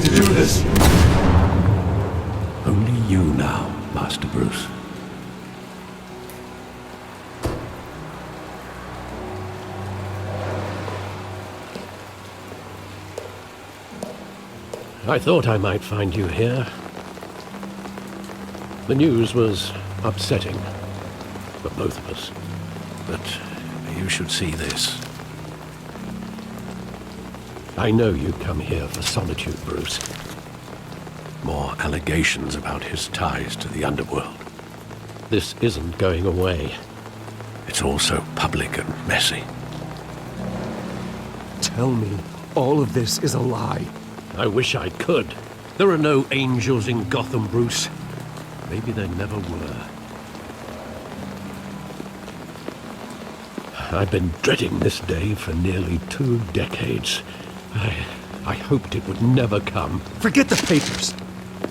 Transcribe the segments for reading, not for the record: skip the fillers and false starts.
to do this. Only you now, Master Bruce. I thought I might find you here. The news was upsetting for both of us. But you should see this. I know you come here for solitude, Bruce. More allegations about his ties to the underworld. This isn't going away. It's all so public and messy. Tell me, all of this is a lie. I wish I could. There are no angels in Gotham, Bruce. Maybe there never were. I've been dreading this day for nearly 2 decades. I hoped it would never come. Forget the papers.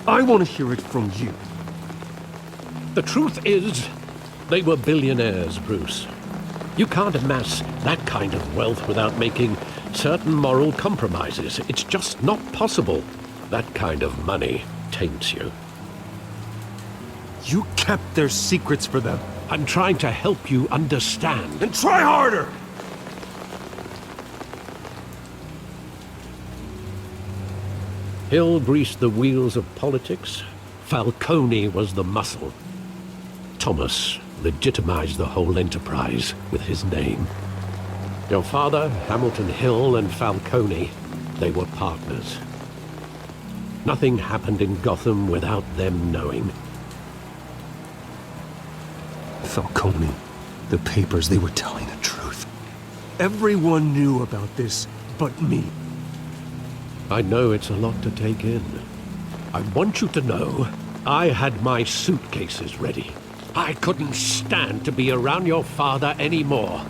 I want to hear it from you. The truth is, they were billionaires, Bruce. You can't amass that kind of wealth without making certain moral compromises. It's just not possible. That kind of money taints you. You kept their secrets for them. I'm trying to help you understand. Then try harder! Hill greased the wheels of politics. Falcone was the muscle. Thomas legitimized the whole enterprise with his name. Your father, Hamilton Hill, and Falcone, they were partners. Nothing happened in Gotham without them knowing. Falcone, the papers, they were telling the truth. Everyone knew about this but me. I know it's a lot to take in. I want you to know I had my suitcases ready. I couldn't stand to be around your father anymore.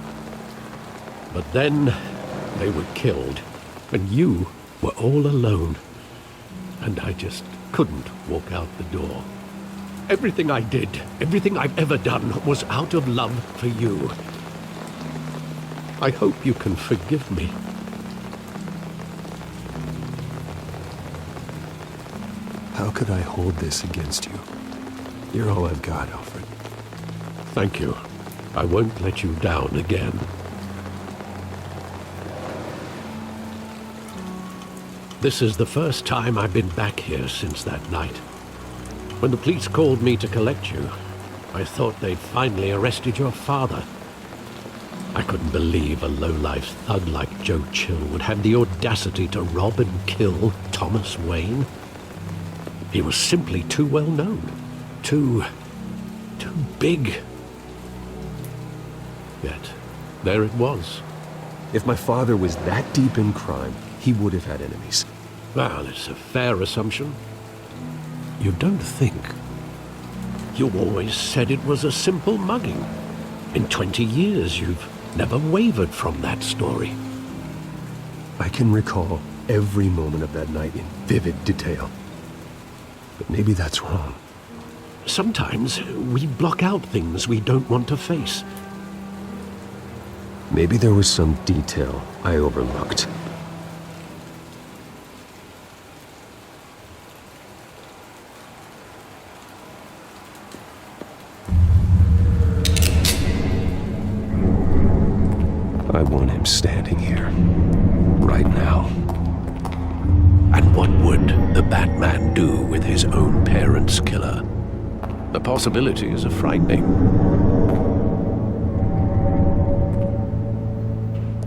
But then they were killed, and you were all alone. And I just couldn't walk out the door. Everything I did, everything I've ever done, was out of love for you. I hope you can forgive me. How could I hold this against you? You're all I've got, Alfred. Thank you. I won't let you down again. This is the first time I've been back here since that night. When the police called me to collect you, I thought they'd finally arrested your father. I couldn't believe a low-life thug like Joe Chill would have the audacity to rob and kill Thomas Wayne. He was simply too well known. Too big. Yet, there it was. If my father was that deep in crime, he would have had enemies. Well, it's a fair assumption. You don't think. You always said it was a simple mugging. In 20 years, you've never wavered from that story. I can recall every moment of that night in vivid detail. But maybe that's wrong. Sometimes we block out things we don't want to face. Maybe there was some detail I overlooked. I want him standing here, right now. And what would the Batman do with his own parents' killer? The possibilities are frightening.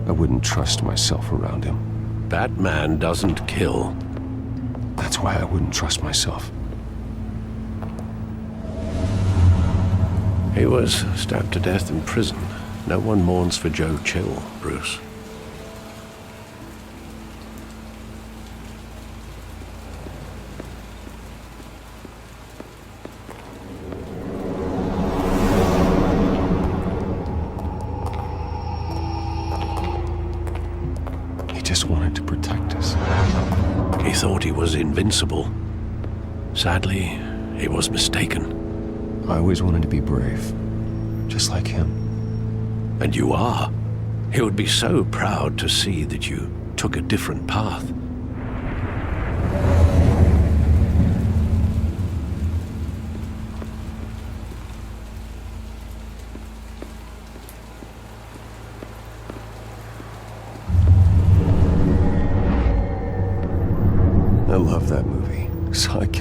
I wouldn't trust myself around him. Batman doesn't kill. That's why I wouldn't trust myself. He was stabbed to death in prison. No one mourns for Joe Chill, Bruce. He just wanted to protect us. He thought he was invincible. Sadly, he was mistaken. I always wanted to be brave, just like him. And you are. He would be so proud to see that you took a different path.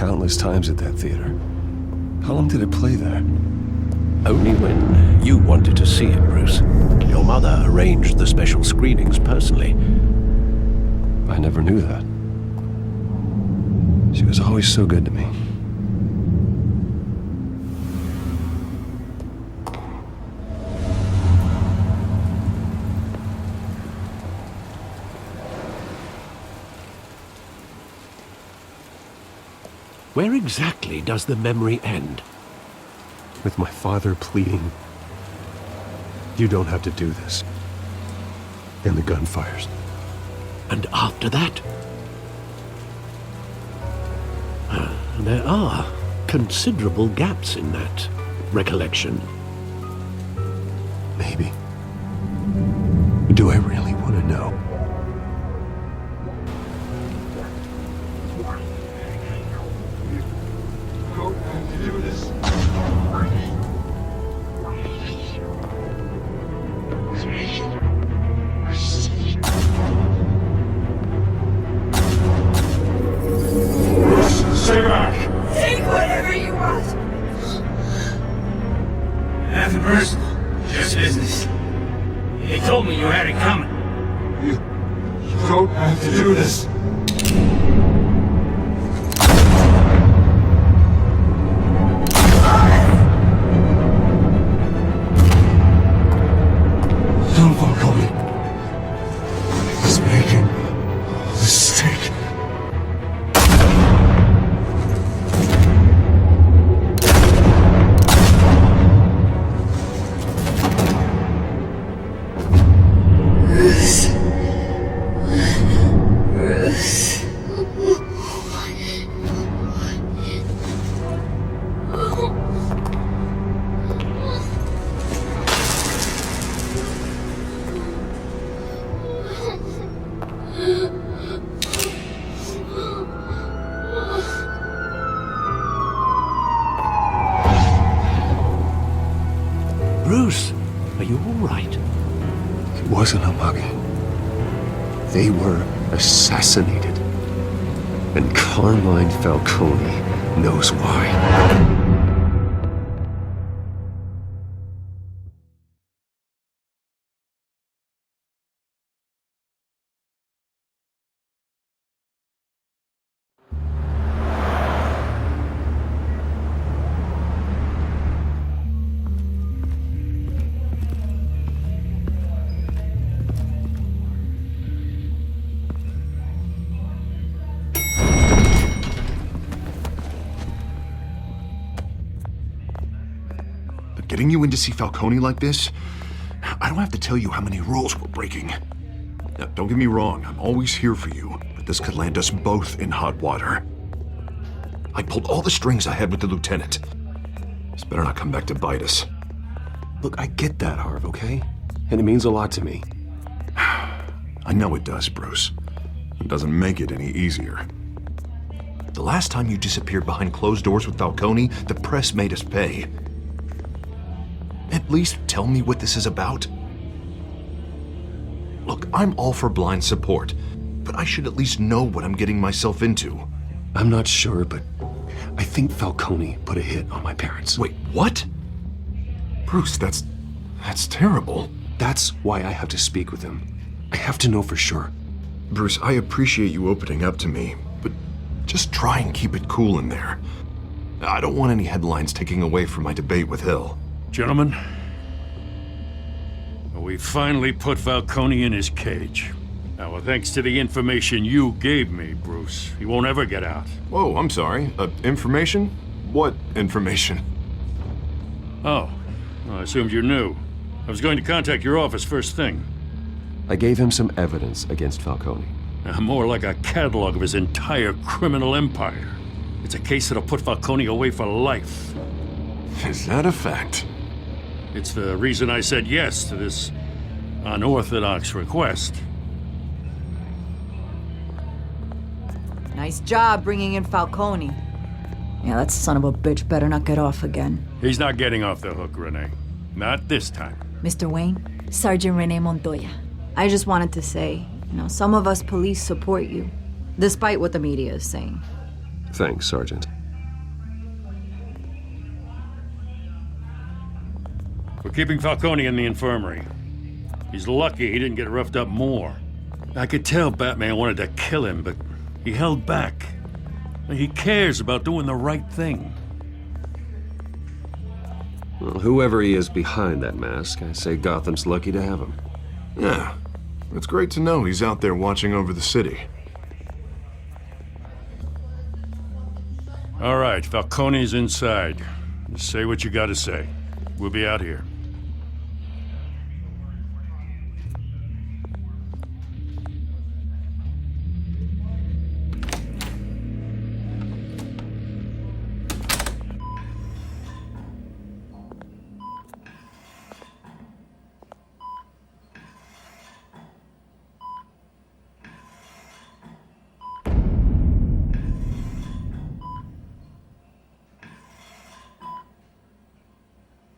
countless times at that theater. How long did it play there? Only when you wanted to see it, Bruce. Your mother arranged the special screenings personally. I never knew that. She was always so good to me. Where exactly does the memory end? With my father pleading, "You don't have to do this." And the gun fires. And after that? There are considerable gaps in that recollection. Maybe. Do I really want to know? Stay back! Take whatever you want! Nothing personal, just business. He told me you had it coming. You don't have to do this. Don't follow me. He's making a mistake. Bruce, are you all right? It wasn't a mug. They were assassinated. And Carmine Falcone knows why. Getting you in to see Falcone like this? I don't have to tell you how many rules we're breaking. Now, don't get me wrong, I'm always here for you, but this could land us both in hot water. I pulled all the strings I had with the lieutenant. This better not come back to bite us. Look, I get that, Harv, okay? And it means a lot to me. I know it does, Bruce. It doesn't make it any easier. The last time you disappeared behind closed doors with Falcone, the press made us pay. At least tell me what this is about. Look, I'm all for blind support, but I should at least know what I'm getting myself into. I'm not sure, but I think Falcone put a hit on my parents. Wait, what? Bruce, that's terrible. That's why I have to speak with him. I have to know for sure. Bruce, I appreciate you opening up to me, but just try and keep it cool in there. I don't want any headlines taking away from my debate with Hill. Gentlemen, we finally put Falcone in his cage. Now, thanks to the information you gave me, Bruce, he won't ever get out. Whoa, I'm sorry. Information? What information? Oh, well, I assumed you knew. I was going to contact your office first thing. I gave him some evidence against Falcone. More like a catalog of his entire criminal empire. It's a case that'll put Falcone away for life. Is that a fact? It's the reason I said yes to this unorthodox request. Nice job bringing in Falcone. Yeah, that son of a bitch better not get off again. He's not getting off the hook, Renee. Not this time. Mr. Wayne, Sergeant Renee Montoya. I just wanted to say, some of us police support you, despite what the media is saying. Thanks, Sergeant. We're keeping Falcone in the infirmary. He's lucky he didn't get roughed up more. I could tell Batman wanted to kill him, but he held back. He cares about doing the right thing. Well, whoever he is behind that mask, I say Gotham's lucky to have him. Yeah, it's great to know he's out there watching over the city. All right, Falcone's inside. Just say what you gotta say. We'll be out here.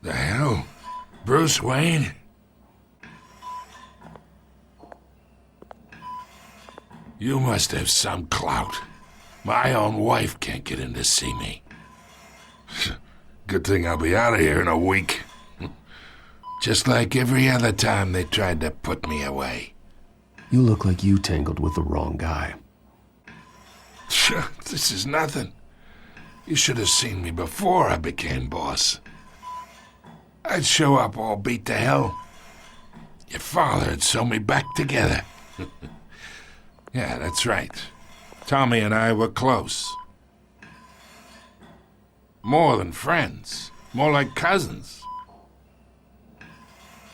The hell? Bruce Wayne? You must have some clout. My own wife can't get in to see me. Good thing I'll be out of here in a week. Just like every other time they tried to put me away. You look like you tangled with the wrong guy. This is nothing. You should have seen me before I became boss. I'd show up all beat to hell. Your father'd sew me back together. Yeah, that's right. Tommy and I were close. More than friends. More like cousins.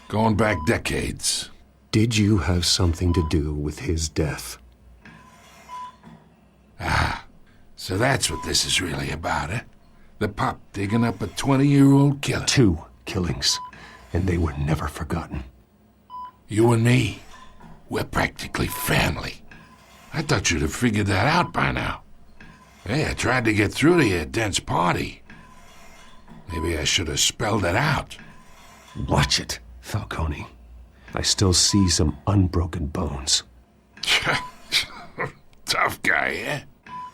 Going back decades. Did you have something to do with his death? Ah, so that's what this is really about, eh? The pup digging up a 20-year-old killer. 2 killings, and they were never forgotten. You and me, we're practically family. I thought you'd have figured that out by now. Hey, I tried to get through to your dense party. Maybe I should have spelled it out. Watch it, Falcone. I still see some unbroken bones. Tough guy, eh?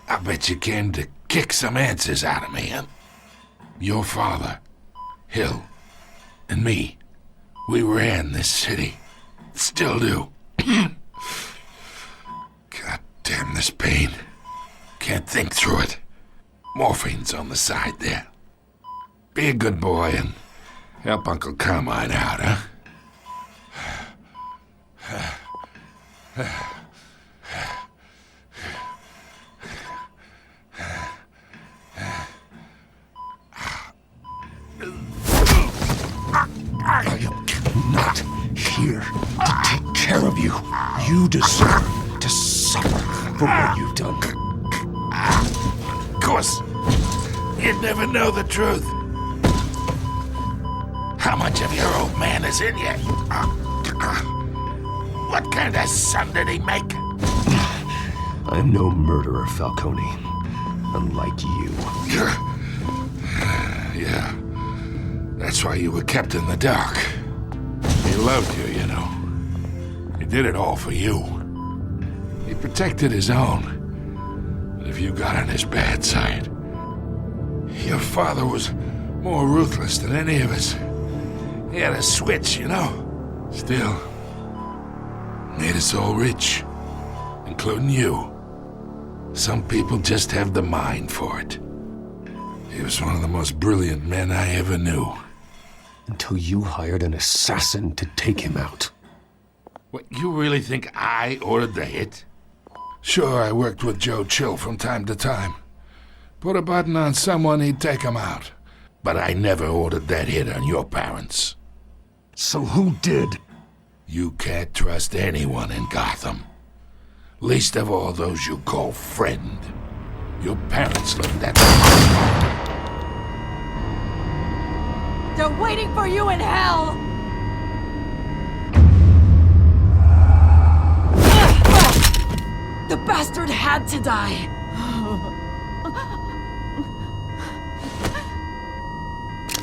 I bet you came to kick some answers out of me, huh? Your father, Hill, and me, we ran this city. Still do. God damn this pain. Can't think through it. Morphine's on the side there. Be a good boy and help Uncle Carmine out, huh? I am not here to take care of you. You deserve to suffer for what you've done. Of course, you'd never know the truth. How much of your old man is in you? What kind of son did he make? I'm no murderer, Falcone. Unlike you. Yeah. That's why you were kept in the dark. He loved you, you know. He did it all for you. He protected his own. But if you got on his bad side, your father was more ruthless than any of us. He had a switch, you know. Still, made us all rich, including you. Some people just have the mind for it. He was one of the most brilliant men I ever knew. Until you hired an assassin to take him out. What, you really think I ordered the hit? Sure, I worked with Joe Chill from time to time. Put a button on someone, he'd take him out. But I never ordered that hit on your parents. So who did? You can't trust anyone in Gotham. Least of all those you call friend. Your parents looked at me. They're waiting for you in hell! The bastard had to die!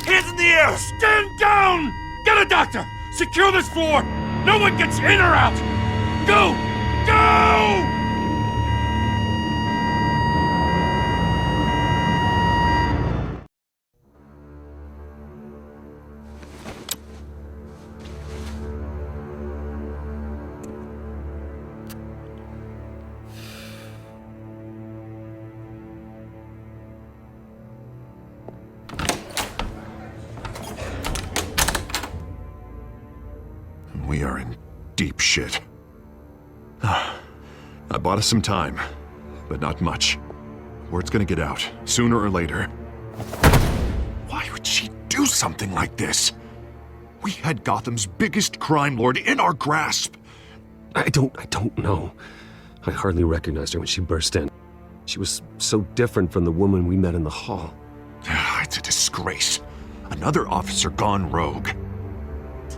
Hands in the air! Stand down! Get a doctor! Secure this floor! No one gets in or out! Go! Go! we are in deep shit. I bought us some time, but not much. Word's gonna get out, sooner or later. Why would she do something like this? We had Gotham's biggest crime lord in our grasp. I don't know. I hardly recognized her when she burst in. She was so different from the woman we met in the hall. It's a disgrace. Another officer gone rogue.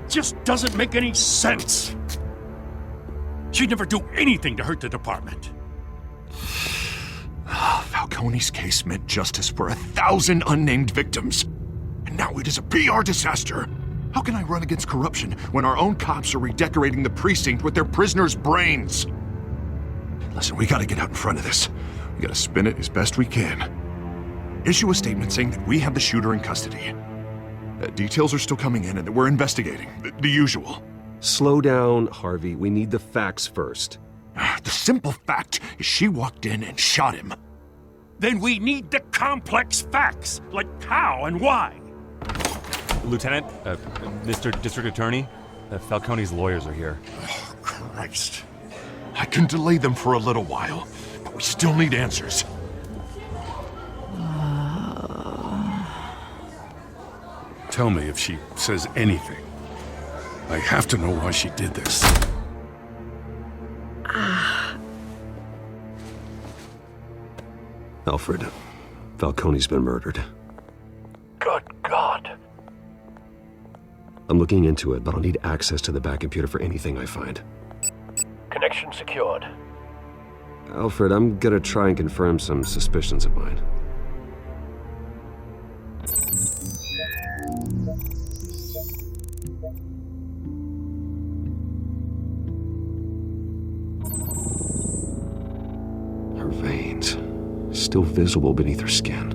Just doesn't make any sense. She'd never do anything to hurt the department. Falcone's case meant justice for 1,000 unnamed victims. And now it is a PR disaster. How can I run against corruption when our own cops are redecorating the precinct with their prisoners' brains? Listen, we gotta get out in front of this. We gotta spin it as best we can. Issue a statement saying that we have the shooter in custody. Details are still coming in and that we're investigating. The usual. Slow down, Harvey. We need the facts first. The simple fact is she walked in and shot him. Then we need the complex facts, like how and why. Lieutenant, Mr. District Attorney, Falcone's lawyers are here. Oh, Christ. I can delay them for a little while, but we still need answers. Tell me if she says anything. I have to know why she did this. Alfred, Falcone's been murdered. Good God. I'm looking into it, but I'll need access to the back computer for anything I find. Connection secured. Alfred, I'm gonna try and confirm some suspicions of mine. Her veins, still visible beneath her skin.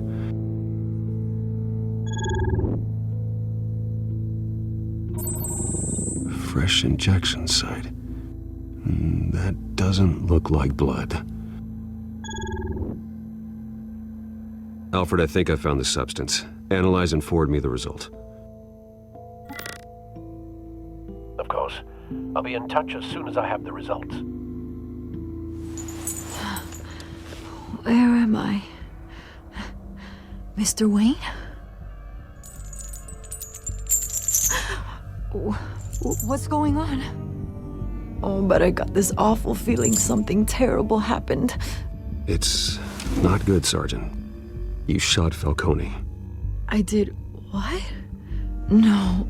Fresh injection site. That doesn't look like blood. Alfred, I think I found the substance. Analyze and forward me the result. Of course. I'll be in touch as soon as I have the results. Where am I? Mr. Wayne? What's going on? Oh, but I got this awful feeling something terrible happened. It's not good, Sergeant. You shot Falcone. I did what? No.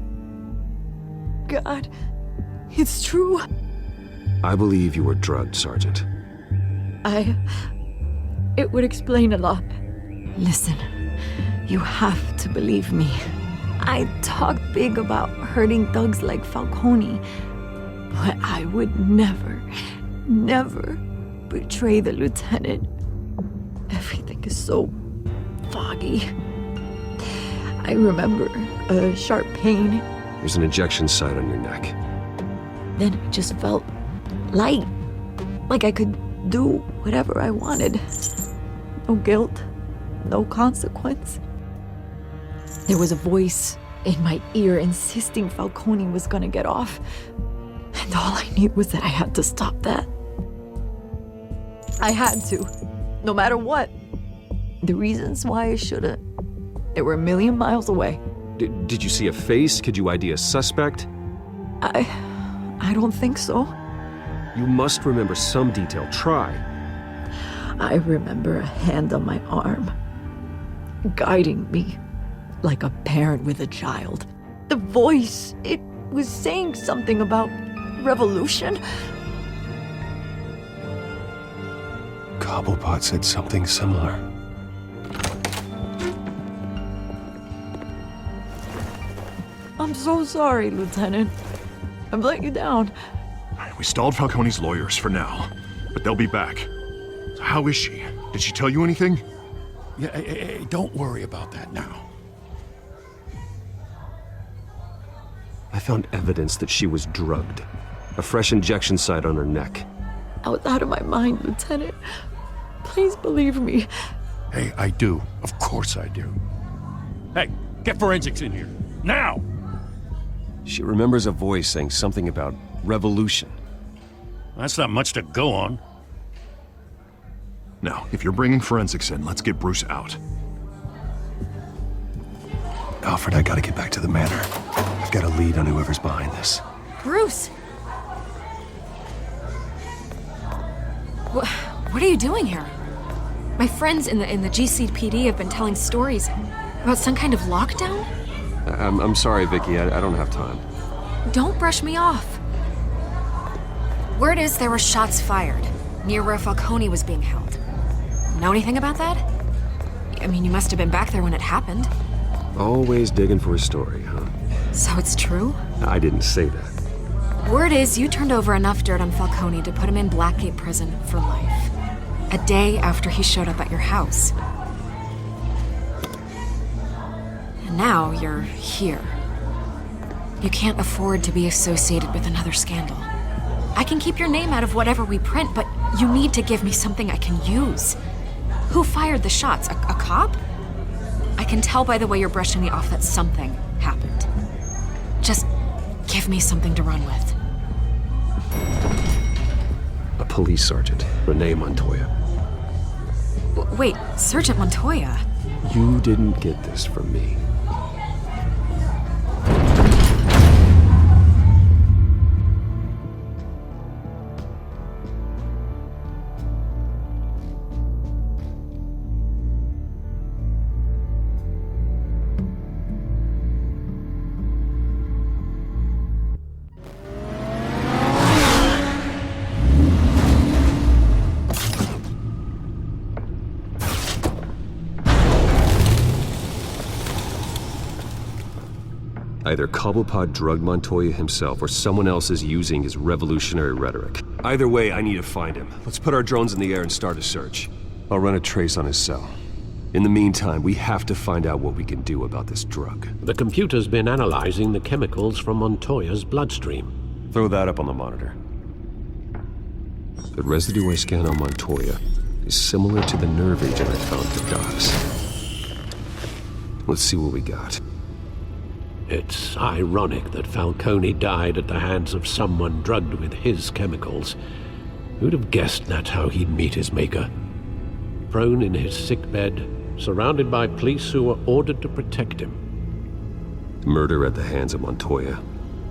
God, it's true. I believe you were drugged, Sergeant. It would explain a lot. Listen, you have to believe me. I talk big about hurting thugs like Falcone, but I would never betray the lieutenant. Everything is so foggy. I remember a sharp pain. There's an injection site on your neck. Then it just felt light, like I could do whatever I wanted. No guilt, no consequence. There was a voice in my ear insisting Falcone was gonna get off. And all I knew was that I had to stop that. I had to, no matter what. The reasons why I shouldn't, they were a million miles away. Did you see a face? Could you ID a suspect? I don't think so. You must remember some detail. Try. I remember a hand on my arm, guiding me like a parent with a child. The voice, it was saying something about revolution. Cobblepot said something similar. I'm so sorry, Lieutenant. I've let you down. We stalled Falcone's lawyers for now, but they'll be back. How is she? Did she tell you anything? Yeah, hey, don't worry about that now. I found evidence that she was drugged. A fresh injection site on her neck. I was out of my mind, Lieutenant. Please believe me. Hey, I do. Of course I do. Hey, get forensics in here. Now! She remembers a voice saying something about revolution. That's not much to go on. Now, if you're bringing forensics in, let's get Bruce out. Alfred, I gotta get back to the manor. I've got a lead on whoever's behind this. Bruce! What are you doing here? My friends in the GCPD have been telling stories about some kind of lockdown? I'm sorry, Vicky. I don't have time. Don't brush me off. Word is there were shots fired near where Falcone was being held. Know anything about that? I mean, you must have been back there when it happened. Always digging for a story, huh? So it's true? I didn't say that. Word is you turned over enough dirt on Falcone to put him in Blackgate Prison for life. A day after he showed up at your house. And now you're here. You can't afford to be associated with another scandal. I can keep your name out of whatever we print, but you need to give me something I can use. Who fired the shots? A cop? I can tell by the way you're brushing me off that something happened. Just give me something to run with. A police sergeant, Renee Montoya. Wait, Sergeant Montoya? You didn't get this from me. Either Cobblepot drugged Montoya himself, or someone else is using his revolutionary rhetoric. Either way, I need to find him. Let's put our drones in the air and start a search. I'll run a trace on his cell. In the meantime, we have to find out what we can do about this drug. The computer's been analyzing the chemicals from Montoya's bloodstream. Throw that up on the monitor. The residue I scan on Montoya is similar to the nerve agent I found at the docks. Let's see what we got. It's ironic that Falcone died at the hands of someone drugged with his chemicals. Who'd have guessed that's how he'd meet his maker? Prone in his sickbed, surrounded by police who were ordered to protect him. Murder at the hands of Montoya.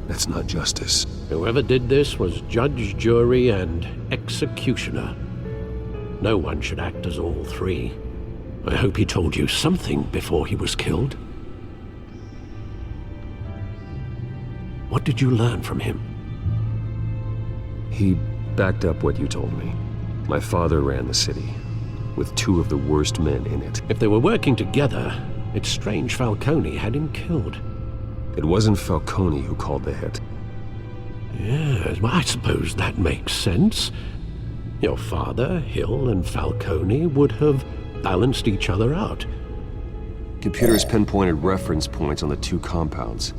That's not justice. Whoever did this was judge, jury, and executioner. No one should act as all three. I hope he told you something before he was killed. What did you learn from him? He backed up what you told me. My father ran the city, with two of the worst men in it. If they were working together, it's strange Falcone had him killed. It wasn't Falcone who called the hit. Yes, well, I suppose that makes sense. Your father, Hill, and Falcone would have balanced each other out. Computers pinpointed reference points on the two compounds.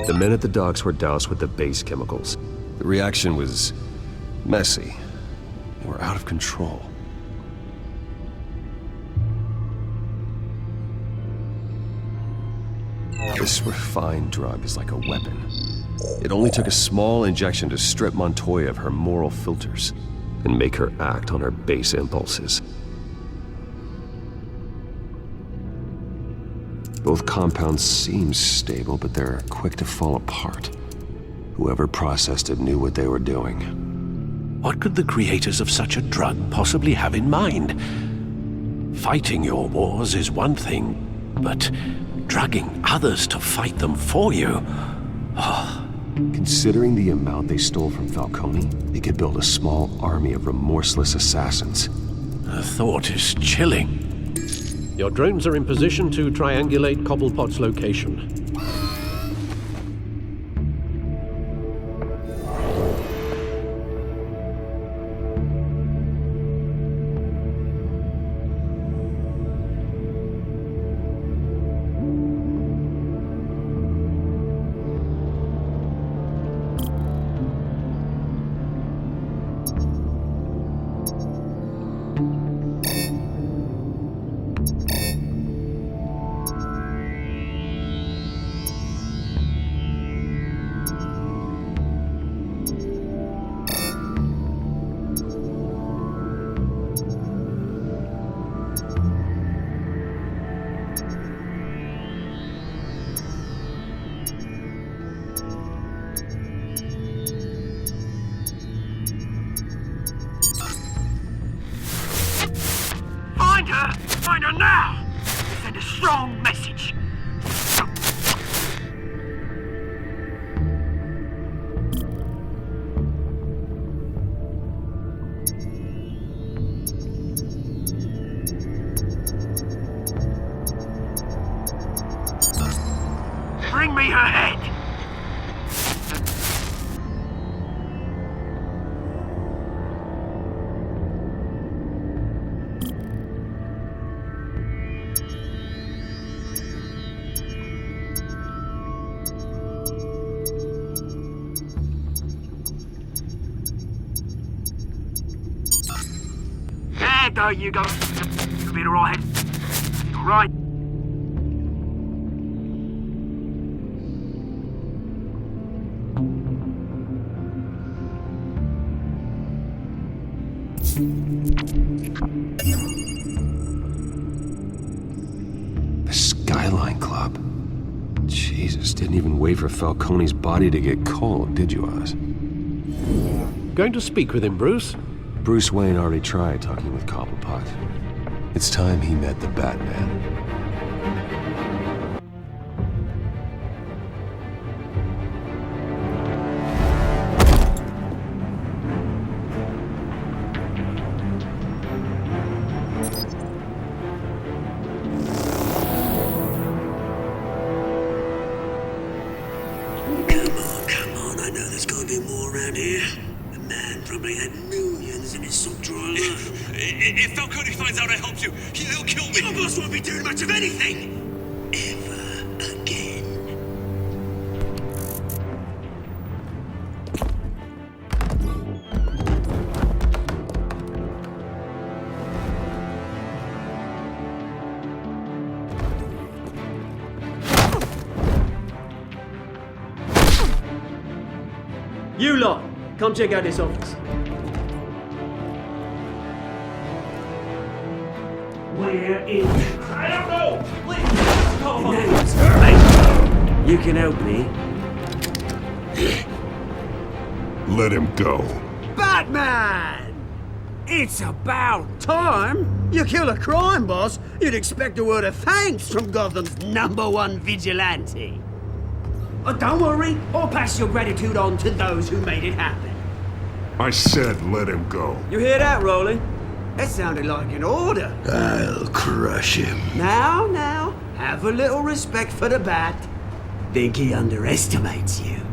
The men at the docks were doused with the base chemicals. The reaction was messy. They were out of control. This refined drug is like a weapon. It only took a small injection to strip Montoya of her moral filters and make her act on her base impulses. Both compounds seem stable, but they're quick to fall apart. Whoever processed it knew what they were doing. What could the creators of such a drug possibly have in mind? Fighting your wars is one thing, but drugging others to fight them for you? Oh. Considering the amount they stole from Falcone, they could build a small army of remorseless assassins. The thought is chilling. Your drones are in position to triangulate Cobblepot's location. strong message. Bring me her head. There you go. You'll be alright. Alright. The Skyline Club. Jesus, didn't even wait for Falcone's body to get cold, did you, Oz? Going to speak with him, Bruce? Bruce Wayne already tried talking with Cobblepot. It's time he met the Batman. Come on, I know there's gonna be more around here. The man probably had millions in his soft drawer alone. If Falcone finds out I helped you, he'll kill me. Your boss won't be doing much of anything! Ever again. You lot, come check out this office. Where is... I don't know. Please, come on. Hey, you can help me. Let him go. Batman! It's about time! You kill a crime boss, you'd expect a word of thanks from Gotham's #1 vigilante. Oh, don't worry, I'll pass your gratitude on to those who made it happen. I said let him go. You hear that, Rolling? That sounded like an order. I'll crush him. Now, have a little respect for the Bat. Think he underestimates you.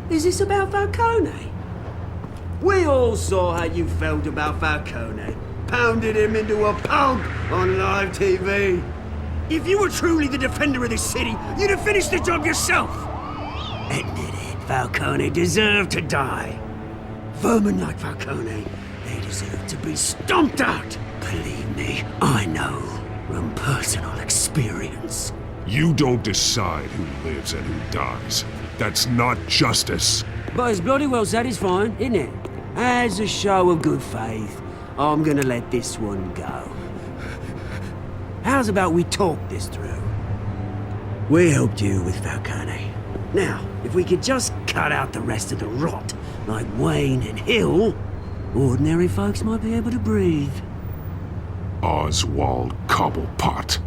Is this about Falcone? We all saw how you felt about Falcone. Pounded him into a pulp on live TV. If you were truly the defender of this city, you'd have finished the job yourself. Admit it, Falcone deserved to die. Vermin like Falcone, they deserve to be stomped out. Believe me, I know from personal experience. You don't decide who lives and who dies. That's not justice. But it's bloody well satisfying, isn't it? As a show of good faith, I'm gonna let this one go. How's about we talk this through? We helped you with Falcone. Now, if we could just cut out the rest of the rot, like Wayne and Hill, ordinary folks might be able to breathe. Oswald Cobblepot.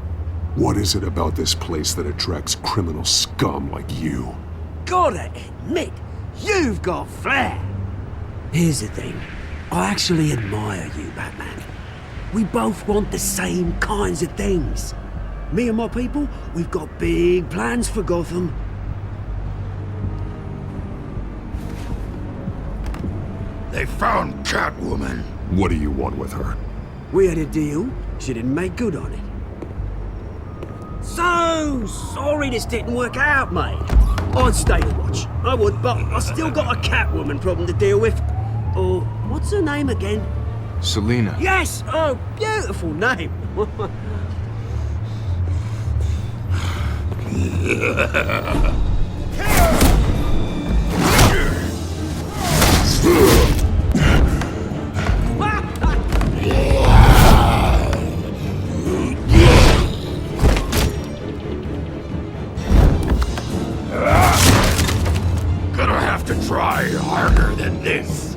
What is it about this place that attracts criminal scum like you? Gotta admit, you've got flair. Here's the thing. I actually admire you, Batman. We both want the same kinds of things. Me and my people, we've got big plans for Gotham. They found Catwoman. What do you want with her? We had a deal. She didn't make good on it. So sorry this didn't work out, mate. I'd stay to watch. I would, but I still got a Catwoman problem to deal with. Or, what's her name again? Selina. Yes! Oh, beautiful name. Gonna have to try harder than this.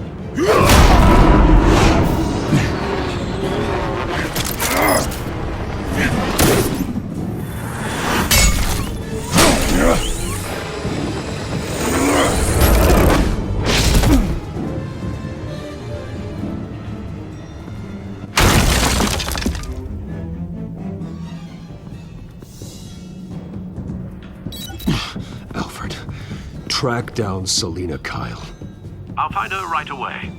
track down Selina Kyle. I'll find her right away.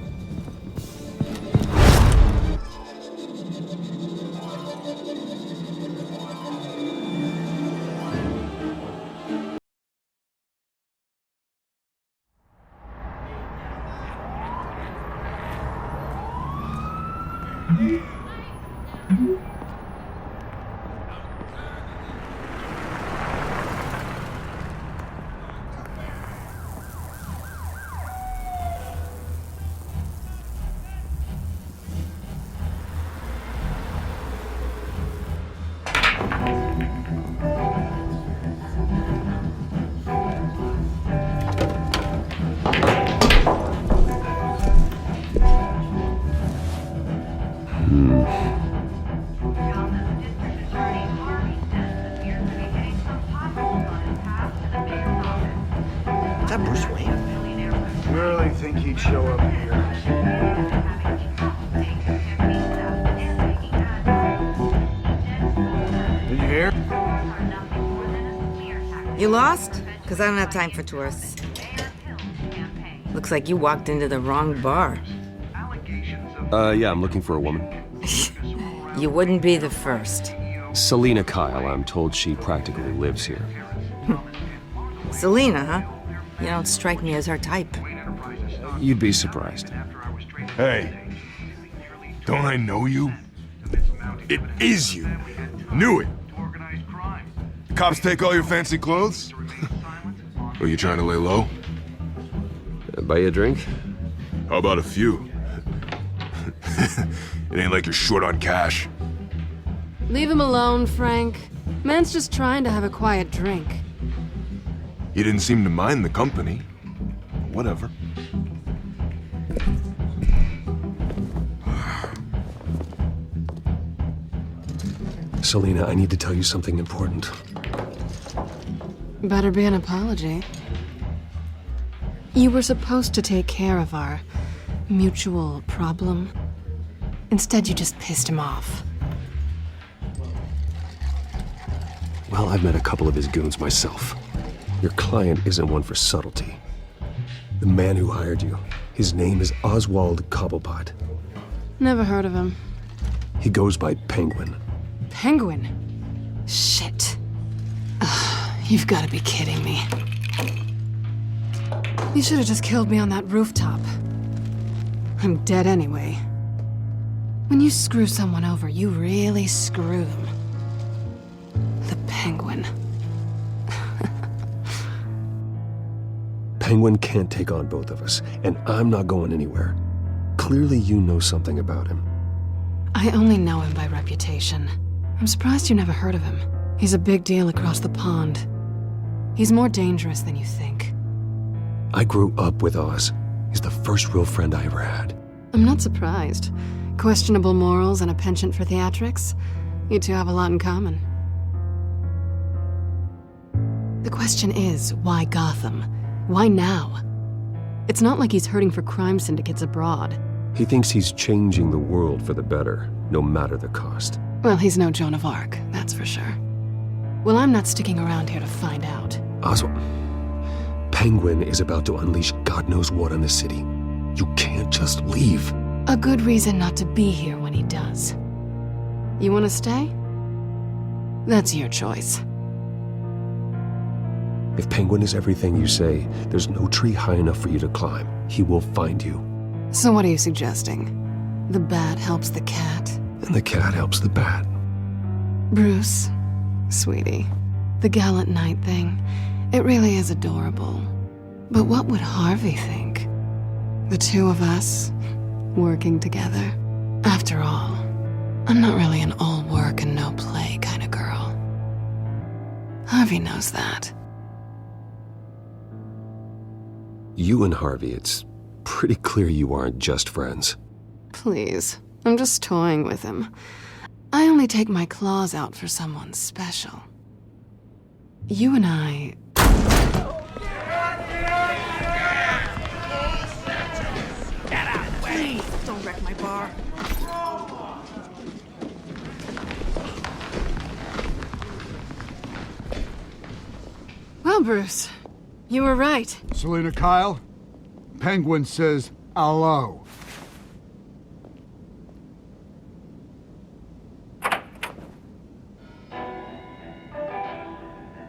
Is that Bruce Wayne? Really think he'd show up here? Did you hear? You lost? Because I don't have time for tourists. Looks like you walked into the wrong bar. Yeah, I'm looking for a woman. You wouldn't be the first. Selina Kyle, I'm told she practically lives here. Selina, huh? You don't strike me as her type. You'd be surprised. Hey, don't I know you? It is you. Knew it. The cops take all your fancy clothes? Are you trying to lay low? Buy you a drink? How about a few? It ain't like you're short on cash. Leave him alone, Frank. Man's just trying to have a quiet drink. You didn't seem to mind the company. Whatever. Selina, I need to tell you something important. Better be an apology. You were supposed to take care of our mutual problem. Instead, you just pissed him off. Well, I've met a couple of his goons myself. Your client isn't one for subtlety. The man who hired you, his name is Oswald Cobblepot. Never heard of him. He goes by Penguin. Penguin? Shit. Ugh, you've got to be kidding me. You should have just killed me on that rooftop. I'm dead anyway. When you screw someone over, you really screw them. The Penguin. Penguin can't take on both of us, and I'm not going anywhere. Clearly you know something about him. I only know him by reputation. I'm surprised you never heard of him. He's a big deal across the pond. He's more dangerous than you think. I grew up with Oz. He's the first real friend I ever had. I'm not surprised. Questionable morals and a penchant for theatrics. You two have a lot in common. The question is, why Gotham? Why now? It's not like he's hurting for crime syndicates abroad. He thinks he's changing the world for the better, no matter the cost. Well, he's no Joan of Arc, that's for sure. Well, I'm not sticking around here to find out. Oswald, Penguin is about to unleash God knows what on the city. You can't just leave. A good reason not to be here when he does. You want to stay? That's your choice. If Penguin is everything you say, there's no tree high enough for you to climb. He will find you. So what are you suggesting? The bat helps the cat? And the cat helps the bat. Bruce, sweetie, the gallant knight thing, it really is adorable. But what would Harvey think? The two of us, working together. After all, I'm not really an all work and no play kind of girl. Harvey knows that. You and Harvey, it's pretty clear you aren't just friends. Please, I'm just toying with him. I only take my claws out for someone special. You and I... Get out of the way! Please, don't wreck my bar. Well, Bruce, You were right. Selina Kyle? Penguin says hello.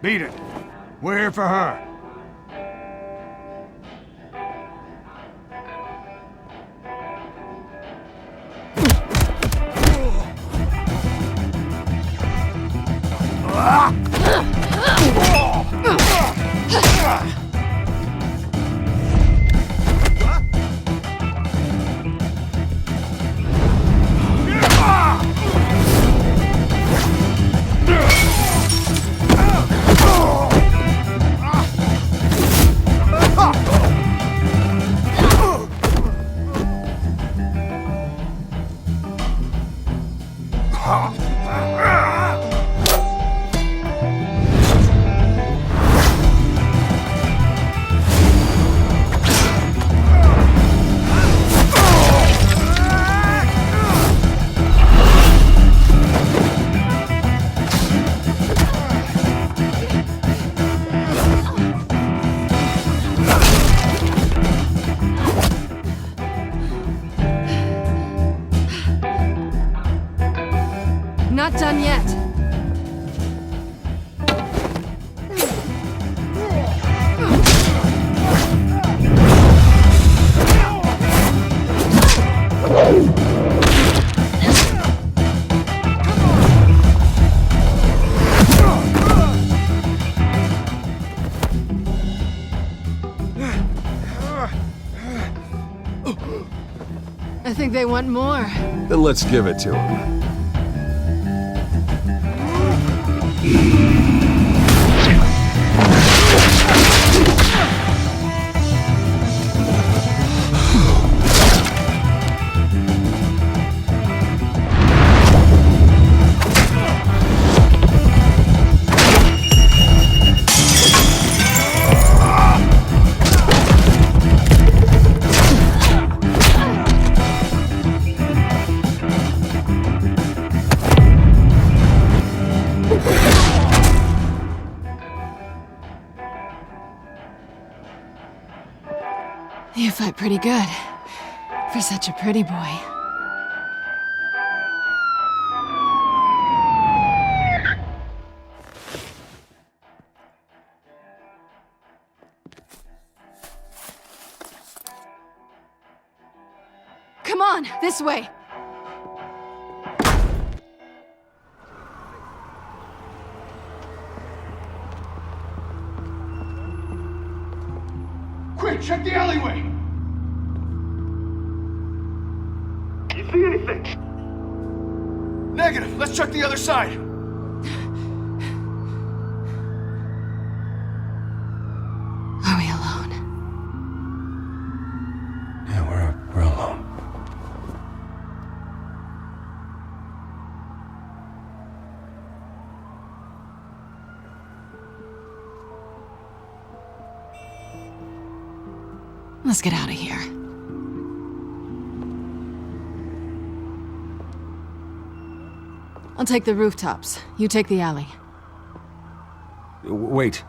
Beat it. We're here for her. Not done yet. I think they want more. Then let's give it to them. You fight pretty good. For such a pretty boy. Come on, this way. Quick, check the alleyway! You see anything? Negative. Let's check the other side. Are we alone? Yeah, we're alone. Let's get out of here. I'll take the rooftops. You take the alley. Wait.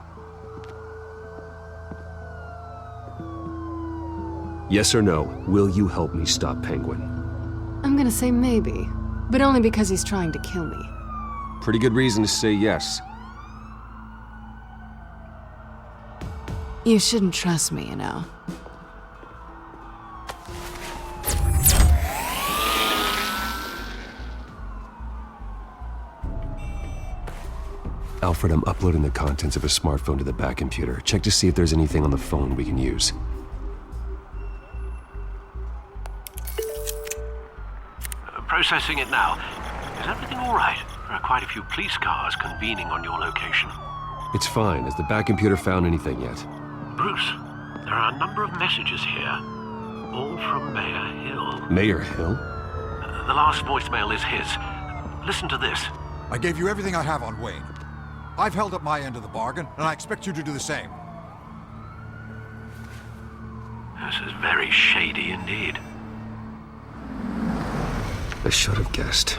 Yes or no, will you help me stop Penguin? I'm gonna say maybe, but only because he's trying to kill me. Pretty good reason to say yes. You shouldn't trust me, you know. Alfred, I'm uploading the contents of a smartphone to the back computer. Check to see if there's anything on the phone we can use. Processing it now. Is everything all right? There are quite a few police cars convening on your location. It's fine. Has the back computer found anything yet? Bruce, there are a number of messages here. All from Mayor Hill. Mayor Hill? The last voicemail is his. Listen to this. I gave you everything I have on Wayne. I've held up my end of the bargain, and I expect you to do the same. This is very shady indeed. I should have guessed.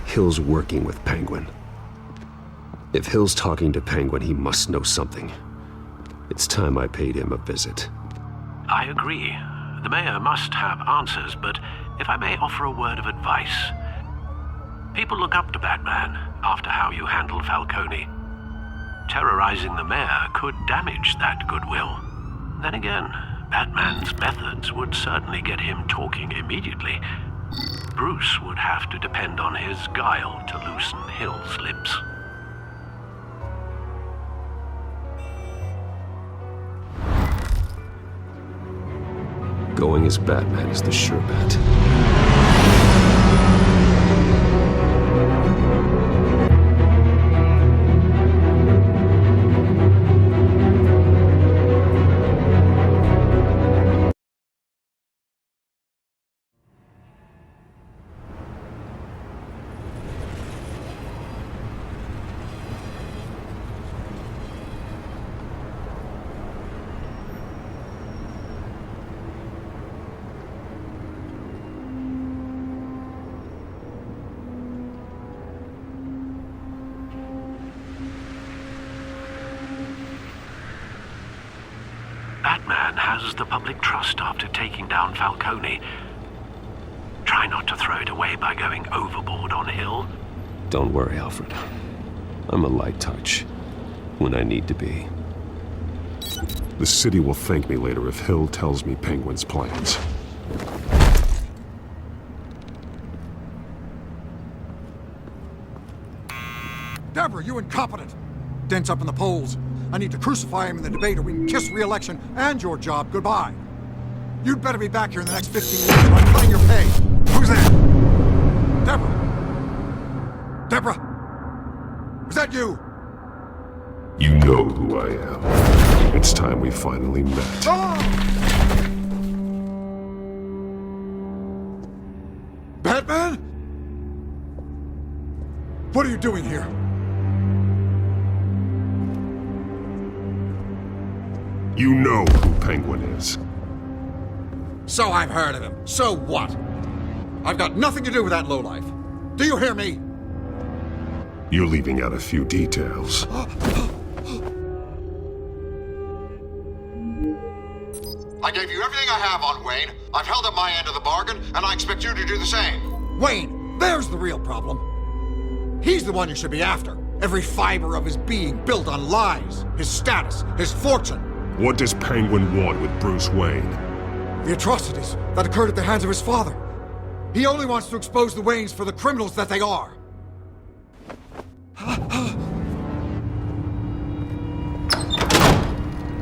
Hill's working with Penguin. If Hill's talking to Penguin, he must know something. It's time I paid him a visit. I agree. The mayor must have answers, but if I may offer a word of advice. People look up to Batman after how you handled Falcone. Terrorizing the mayor could damage that goodwill. Then again, Batman's methods would certainly get him talking immediately. Bruce would have to depend on his guile to loosen Hill's lips. Going as Batman is the sure bet. Batman has the public trust after taking down Falcone. Try not to throw it away by going overboard on Hill. Don't worry, Alfred. I'm a light touch when I need to be. The city will thank me later if Hill tells me Penguin's plans. Deborah, you incompetent! Dent's up in the polls. I need to crucify him in the debate or we can kiss re-election and your job goodbye. You'd better be back here in the next 15 minutes or I'm cutting your pay. Who's that? Deborah? Deborah? Was that you? You know who I am. It's time we finally met. Batman? What are you doing here? You know who Penguin is. So I've heard of him. So what? I've got nothing to do with that lowlife. Do you hear me? You're leaving out a few details. I gave you everything I have on Wayne. I've held up my end of the bargain, and I expect you to do the same. Wayne, there's the real problem. He's the one you should be after. Every fiber of his being built on lies, his status, his fortune. What does Penguin want with Bruce Wayne? The atrocities that occurred at the hands of his father. He only wants to expose the Waynes for the criminals that they are.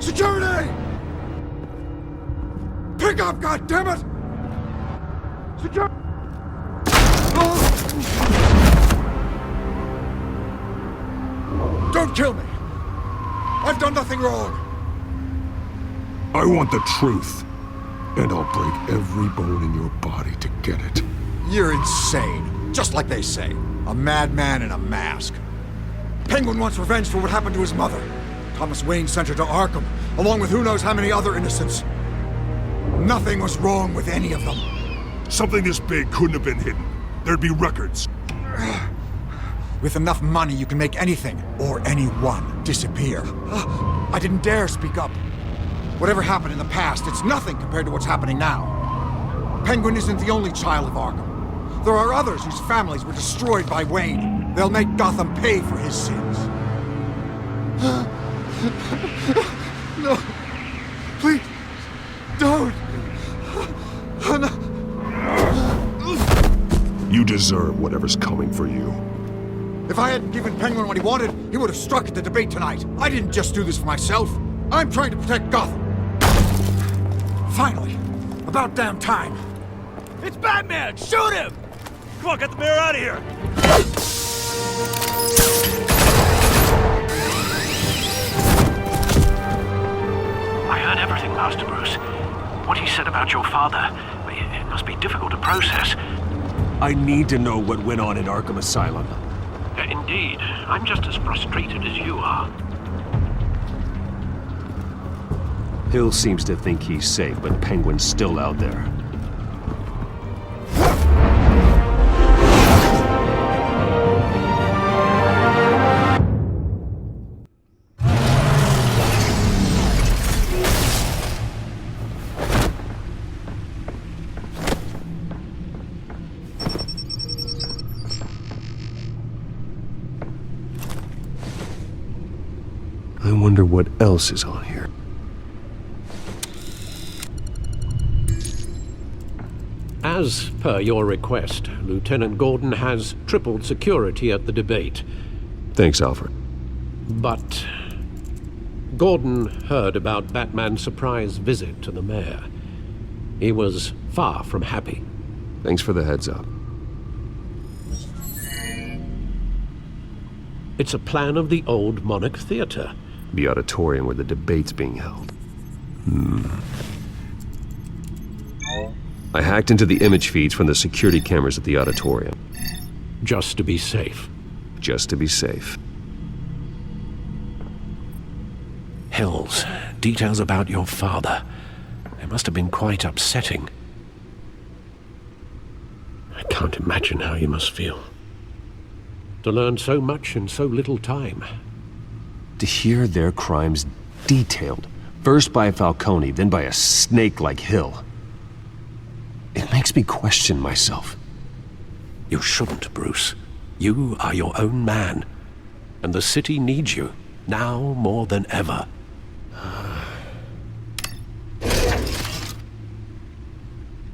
Security! Pick up, goddammit! Security! Don't kill me! I've done nothing wrong! I want the truth, and I'll break every bone in your body to get it. You're insane, just like they say. A madman in a mask. Penguin wants revenge for what happened to his mother. Thomas Wayne sent her to Arkham, along with who knows how many other innocents. Nothing was wrong with any of them. Something this big couldn't have been hidden. There'd be records. With enough money, you can make anything, or anyone, disappear. I didn't dare speak up. Whatever happened in the past, it's nothing compared to what's happening now. Penguin isn't the only child of Arkham. There are others whose families were destroyed by Wayne. They'll make Gotham pay for his sins. No. Please. Don't. You deserve whatever's coming for you. If I hadn't given Penguin what he wanted, he would have struck at the debate tonight. I didn't just do this for myself. I'm trying to protect Gotham. Finally. About damn time. It's Batman! Shoot him! Come on, get the mayor out of here! I heard everything, Master Bruce. What he said about your father, it must be difficult to process. I need to know what went on in Arkham Asylum. Indeed. I'm just as frustrated as you are. Hill seems to think he's safe, but Penguin's still out there. I wonder what else is on here. As per your request, Lieutenant Gordon has tripled security at the debate. Thanks, Alfred. But Gordon heard about Batman's surprise visit to the mayor. He was far from happy. Thanks for the heads up. It's a plan of the old Monarch Theater. The auditorium where the debate's being held. I hacked into the image feeds from the security cameras at the auditorium. Just to be safe. Just to be safe. Hills, details about your father. They must have been quite upsetting. I can't imagine how you must feel. To learn so much in so little time. To hear their crimes detailed, first by Falcone, then by a snake like Hill. It makes me question myself. You shouldn't, Bruce. You are your own man. And the city needs you, now more than ever.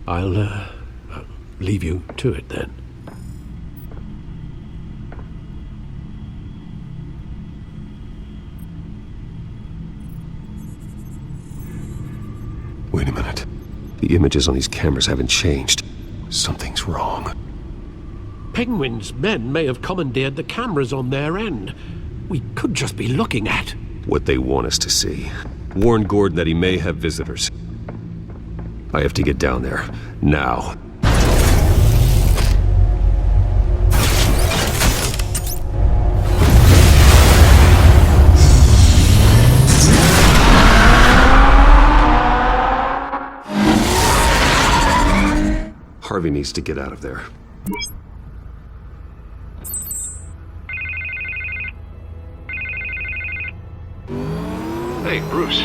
I'll leave you to it then. Wait a minute. The images on these cameras haven't changed. Something's wrong. Penguin's men may have commandeered the cameras on their end. We could just be looking at what they want us to see. Warn Gordon that he may have visitors. I have to get down there. Now. Harvey needs to get out of there. Hey, Bruce.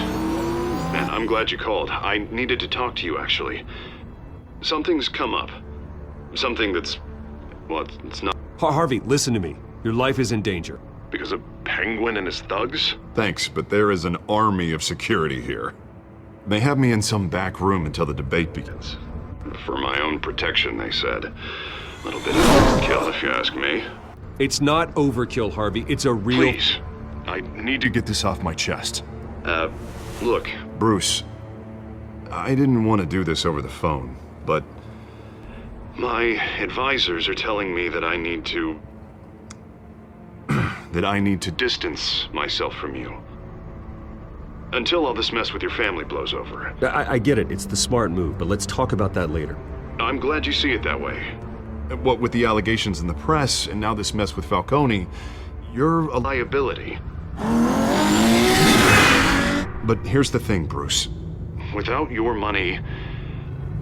Man, I'm glad you called. I needed to talk to you, actually. Something's come up. Something that's... well, it's not... Harvey, listen to me. Your life is in danger. Because of Penguin and his thugs? Thanks, but there is an army of security here. They have me in some back room until the debate begins. For my own protection, they said. A little bit of overkill, if you ask me. It's not overkill, Harvey. It's a real... Please. I need to get this off my chest. Look. Bruce, I didn't want to do this over the phone, but... my advisors are telling me that I need to... that I need to distance myself from you. Until all this mess with your family blows over. I get it. It's the smart move, but let's talk about that later. I'm glad you see it that way. What with the allegations in the press, and now this mess with Falcone, you're a liability. But here's the thing, Bruce. Without your money,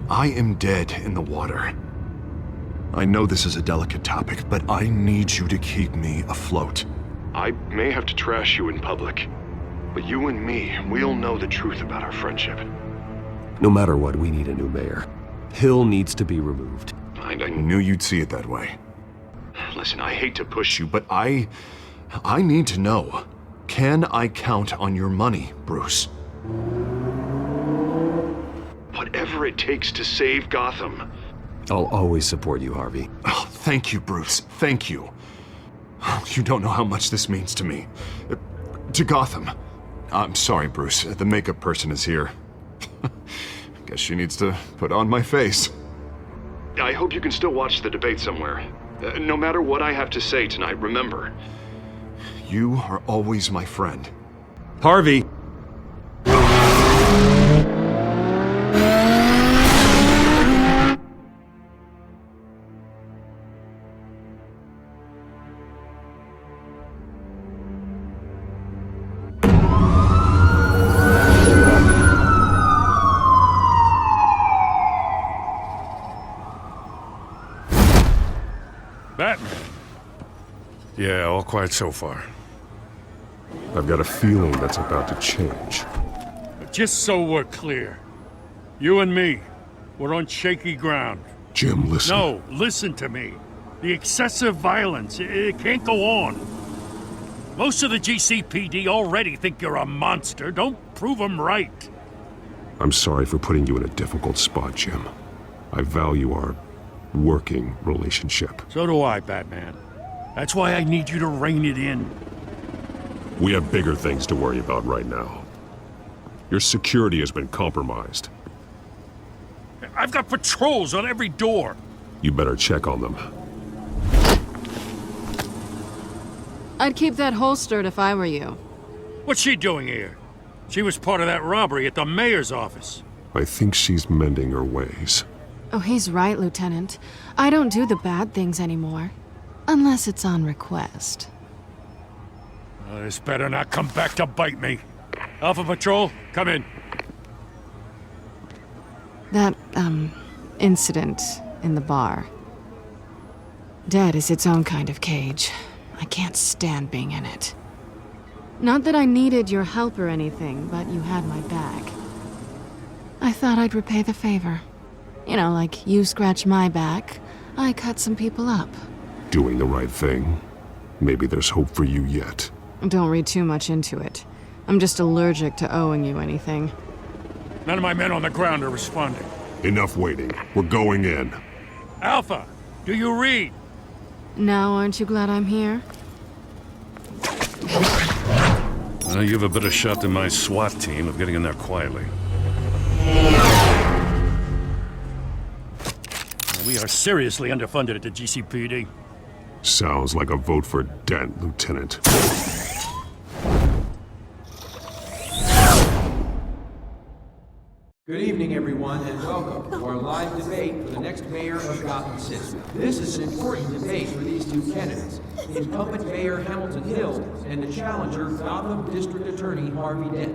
I am dead in the water. I know this is a delicate topic, but I need you to keep me afloat. I may have to trash you in public. But you and me, we'll know the truth about our friendship. No matter what, we need a new mayor. Hill needs to be removed. I knew you'd see it that way. Listen, I hate to push you, but I need to know. Can I count on your money, Bruce? Whatever it takes to save Gotham. I'll always support you, Harvey. Oh, thank you, Bruce. Thank you. You don't know how much this means to me. To Gotham. I'm sorry, Bruce. The makeup person is here. Guess she needs to put on my face. I hope you can still watch the debate somewhere. No matter what I have to say tonight, remember, you are always my friend. Harvey! Batman. Yeah, all quiet so far. I've got a feeling that's about to change. Just so we're clear, you and me, we're on shaky ground. Jim, listen. No, listen to me. The excessive violence, it can't go on. Most of the GCPD already think you're a monster. Don't prove them right. I'm sorry for putting you in a difficult spot, Jim. I value our working relationship. So do I, Batman. That's why I need you to rein it in. We have bigger things to worry about right now. Your security has been compromised. I've got patrols on every door. You better check on them. I'd keep that holstered if I were you. What's she doing here? She was part of that robbery at the mayor's office. I think she's mending her ways. Oh, he's right, Lieutenant. I don't do the bad things anymore. Unless it's on request. This better not come back to bite me. Alpha Patrol, come in. That, incident in the bar. Dead is its own kind of cage. I can't stand being in it. Not that I needed your help or anything, but you had my back. I thought I'd repay the favor. You know, like you scratch my back, I cut some people up. Doing the right thing. Maybe there's hope for you yet. Don't read too much into it. I'm just allergic to owing you anything. None of my men on the ground are responding. Enough waiting. We're going in. Alpha, do you read? Now, aren't you glad I'm here? Well, you have a better shot than my SWAT team of getting in there quietly. We are seriously underfunded at the GCPD. Sounds like a vote for Dent, Lieutenant. Good evening, everyone, and welcome to our live debate for the next mayor of Gotham City. This is an important debate for these two candidates, the incumbent Mayor Hamilton Hill and the challenger Gotham District Attorney Harvey Dent.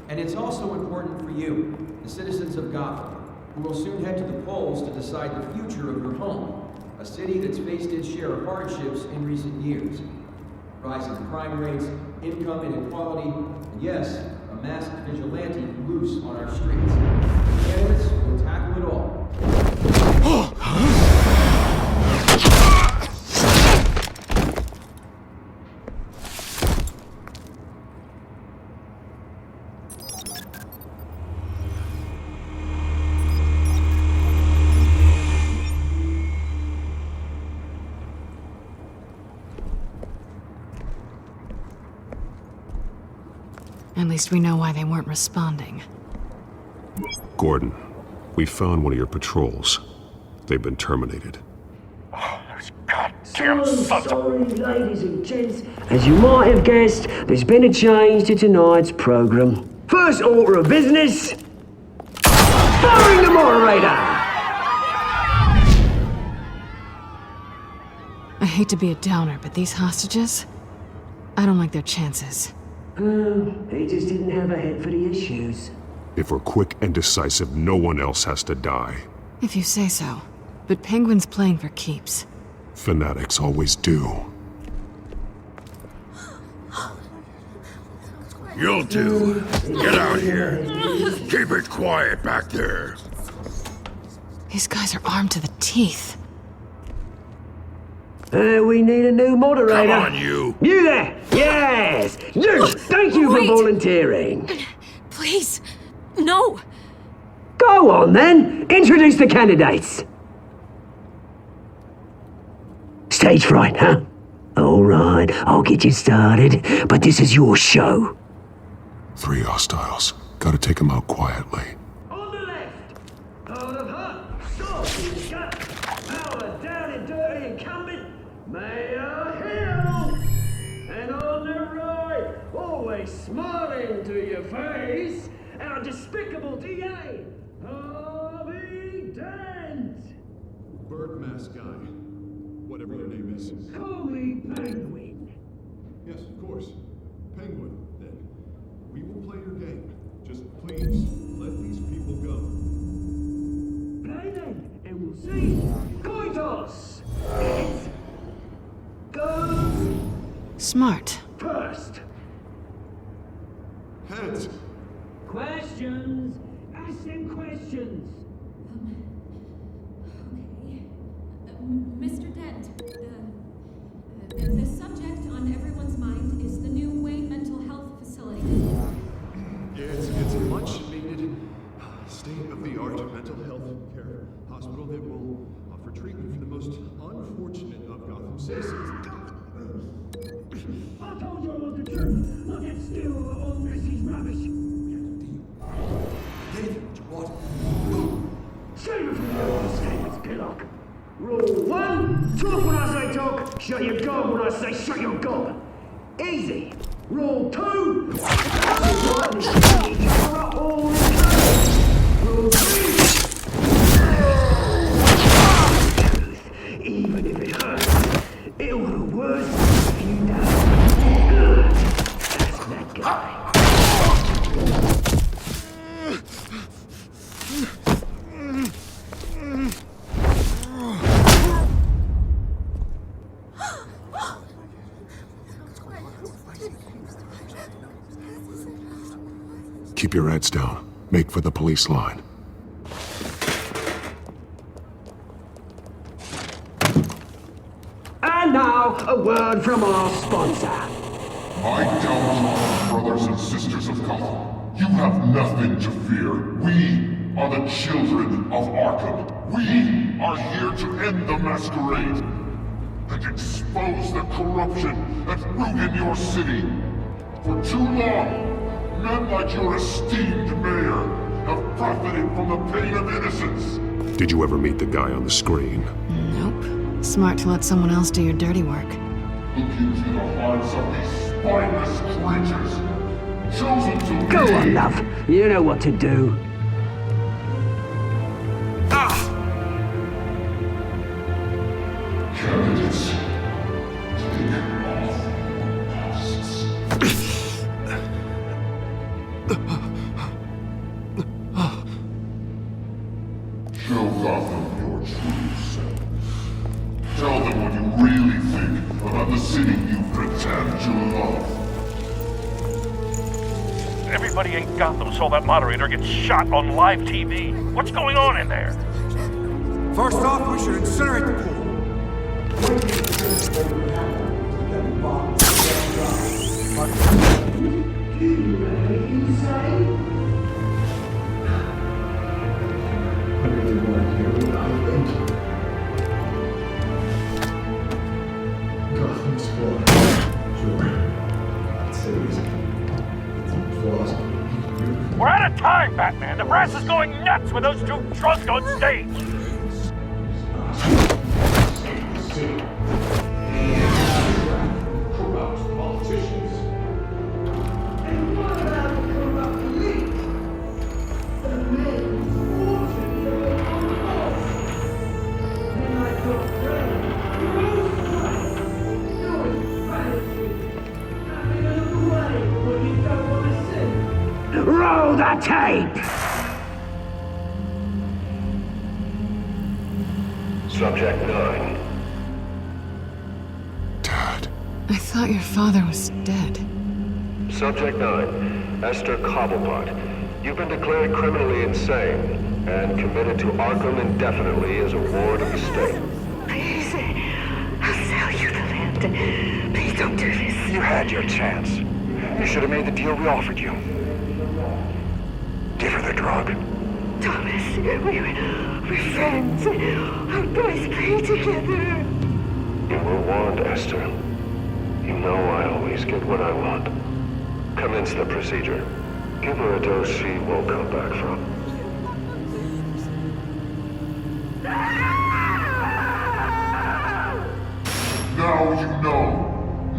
And it's also important for you, the citizens of Gotham, who will soon head to the polls to decide the future of your home, a city that's faced its share of hardships in recent years. Rising crime rates, income inequality, and yes, a masked vigilante loose on our streets. Candidates will tackle it all. At least we know why they weren't responding. Gordon, we found one of your patrols. They've been terminated. So sorry, ladies and gents. As you might have guessed, there's been a change to tonight's program. First order of business, firing the moderator! I hate to be a downer, but these hostages, I don't like their chances. He just didn't have a head for the issues. If we're quick and decisive, no one else has to die. If you say so. But Penguin's playing for keeps. Fanatics always do. You'll do. Get out here. Keep it quiet back there. These guys are armed to the teeth. We need a new moderator. Come on, you. You there! Yes! You! Thank you for volunteering. Please, no. Go on then. Introduce the candidates. Stage fright, huh? All right, I'll get you started, but this is your show. 3 hostiles. Gotta take them out quietly. On the left, out of her, sword in the gut, power down and dirty incumbent, Mayor Hill. And on the right, always smiling to your face, our despicable DA, Harvey Dent. Bird mask guy. Whatever your name is. Call me Penguin. Yes, of course. Penguin, then. We will play your game. Just please, let these people go. Play then, and we'll see. Coin toss. Heads. Go. Smart. First. Heads. Questions. Ask them questions. Mr. Dent, the subject on everyone's mind is the Rule 1, talk when I say talk, shut your gob when I say shut your gob. Easy. Rule 2, Rule 3, even if it hurts, it'll hurt worse if you don't. Good. That's that guy. Keep your heads down. Make for the police line. And now, a word from our sponsor. My downtrodden brothers and sisters of Gotham, you have nothing to fear. We are the children of Arkham. We are here to end the masquerade and expose the corruption that ruined your city. For too long, men like your esteemed mayor have profited from the pain of innocence. Did you ever meet the guy on the screen? Nope. Smart to let someone else do your dirty work. Look into the hearts of these spineless creatures, chosen to Go on, love. You know what to do. Candidates, take off masks. Show Gotham your true self. Tell them what you really think about the city you pretend to love. Everybody in Gotham saw that moderator get shot on live TV. What's going on in there? First off, we should incinerate the pool. We're out of time, Batman. The brass is going nuts with those two drunks on stage. Roll the tape! Subject 9. I thought your father was dead. Subject 9, Esther Cobblepot. You've been declared criminally insane and committed to Arkham indefinitely as a ward of the state. Please, I'll sell you the land. Please don't do this. You had your chance. You should have made the deal we offered you. Give her the drug. Thomas, we're friends. Our boys play together. You were warned, Esther. You know I always get what I want. Commence the procedure. Give her a dose she won't come back from. Now you know.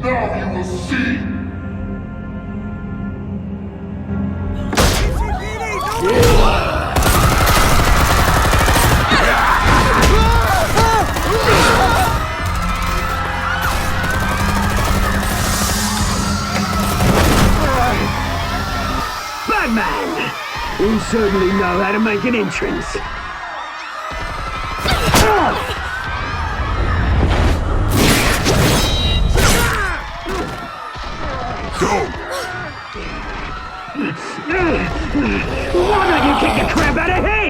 Now you will see. Batman! You certainly know how to make an entrance. Why don't you kick the crap out of him?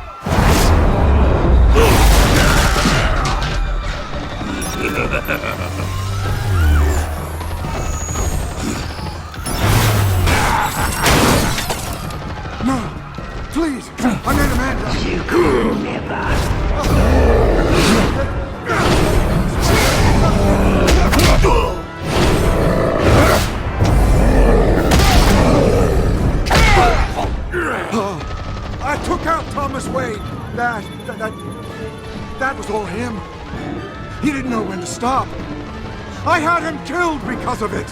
No! Please! I made Amanda! You could never. That was all him. He didn't know when to stop. I had him killed because of it.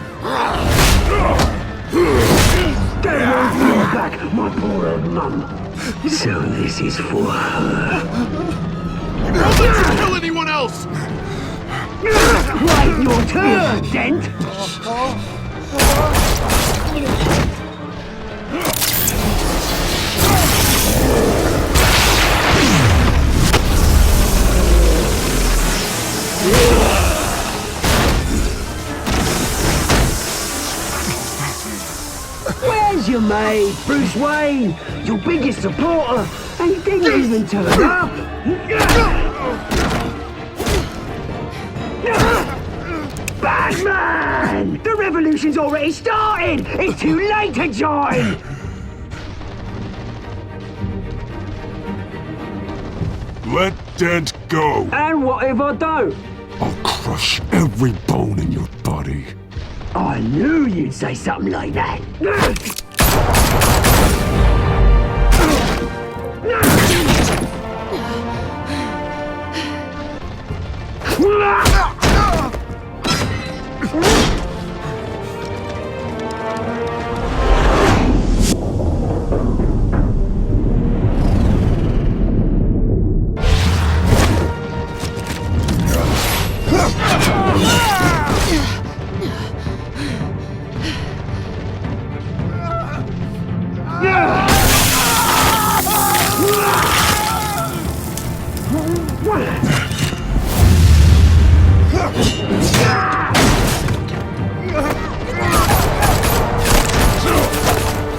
Get off your back, my poor old mum. So this is for her. Don't let you kill anyone else! Wait your turn, Dent! Where's your mate, Bruce Wayne? Your biggest supporter, and he didn't even turn up! Batman! The revolution's already started! It's too late to join! Let Dent go. And what if I don't? I'll crush every bone in your body. I knew you'd say something like that.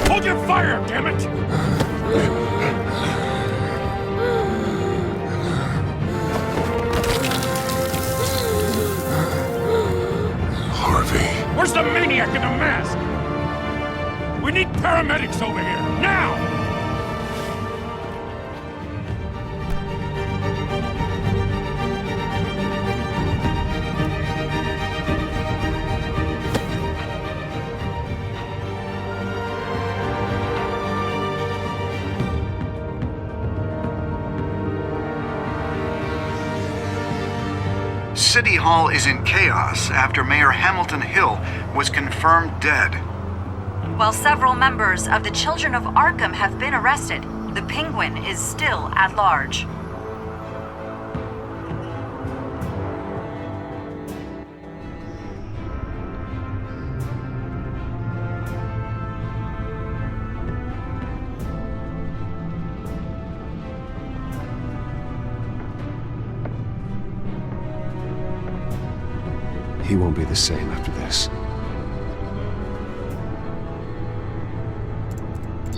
Hold your fire, damn it! Harvey. Where's the maniac in the mask? We need paramedics over here, now! City Hall is in chaos after Mayor Hamilton Hill was confirmed dead. While several members of the Children of Arkham have been arrested, the Penguin is still at large. He won't be the same after this.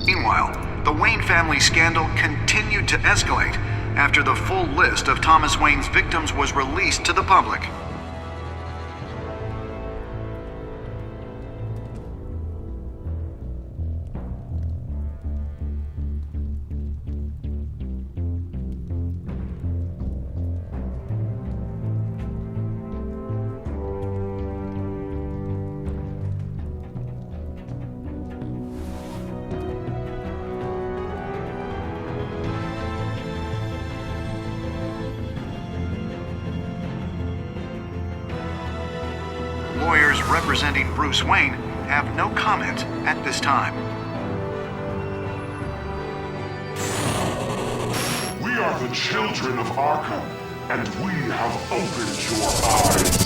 Meanwhile, the Wayne family scandal continued to escalate after the full list of Thomas Wayne's victims was released to the public. Lawyers representing Bruce Wayne have no comment at this time. We are the children of Arkham, and we have opened your eyes.